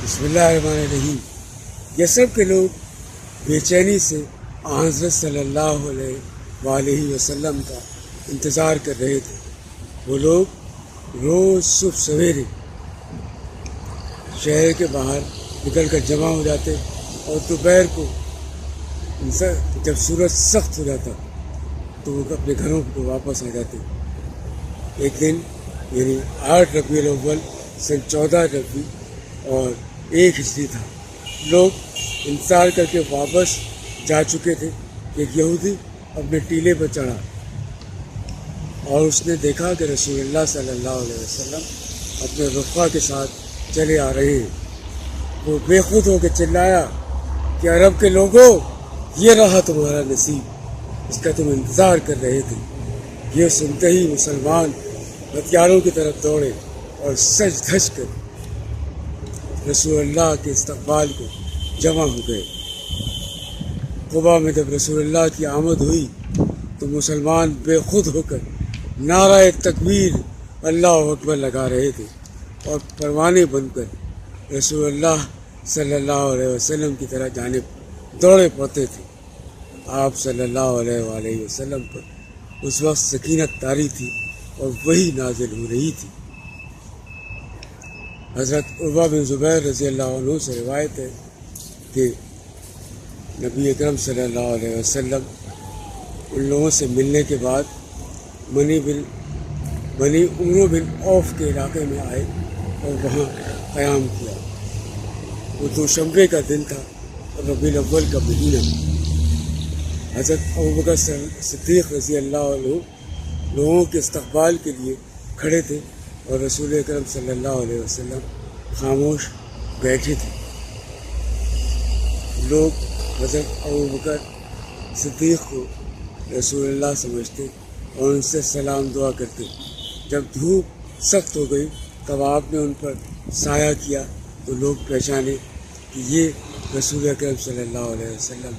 بسم اللہ الرحمن الرحیم۔ یہ سب کے لوگ بے چینی سے حضرت صلی اللہ علیہ وآلہ وسلم کا انتظار کر رہے تھے۔ وہ لوگ روز صبح سویرے شہر کے باہر نکل کر جمع ہو جاتے اور دوپہر کو جب سورج سخت ہو جاتا تو وہ اپنے گھروں کو واپس آ جاتے۔ ایک دن یعنی 8 ربیع الاول سن 14 ربیع اور 1 ہجری تھا۔ لوگ انتظار کر کے واپس جا چکے تھے کہ ایک یہودی اپنے ٹیلے پر چڑھا اور اس نے دیکھا کہ رسول اللہ صلی اللہ علیہ وسلم اپنے رفقا کے ساتھ چلے آ رہے ہیں۔ وہ بے خود ہو کے چلایا کہ عرب کے لوگوں، یہ رہا تمہارا نصیب، اس کا تم انتظار کر رہے تھے۔ یہ سنتے ہی مسلمان ہتھیاروں کی طرف دوڑے اور سج دھج کر رسول اللہ کے استقبال کو جمع ہو گئے۔ قبا میں جب رسول اللہ کی آمد ہوئی تو مسلمان بے خود ہو کر نعرہ تکبیر اللہ اکبر لگا رہے تھے اور پروانے بن کر رسول اللہ صلی اللہ علیہ وسلم کی طرح جانب دوڑے پڑتے تھے۔ آپ صلی اللہ علیہ وآلہ وسلم پر اس وقت سکینت طاری تھی اور وہی نازل ہو رہی تھی۔ حضرت عروہ بن زبیر رضی اللہ عنہ سے روایت ہے کہ نبی اکرم صلی اللہ علیہ وسلم ان لوگوں سے ملنے کے بعد بنی عمرو بن عوف کے علاقے میں آئے اور وہاں قیام کیا۔ وہ دوشنبے کا دن تھا اور ربیع الاول کا مہینہ۔ حضرت ابوبکر صدیق رضی اللہ عنہ لوگوں کے استقبال کے لیے کھڑے تھے اور رسول اکرم صلی اللہ علیہ وسلم خاموش بیٹھے تھے۔ لوگ حضرت ابوبکر صدیق کو رسول اللہ سمجھتے اور ان سے سلام دعا کرتے۔ جب دھوپ سخت ہو گئی تب آپ نے ان پر سایہ کیا تو لوگ پہچانے کہ یہ رسول اکرم صلی اللہ علیہ وسلم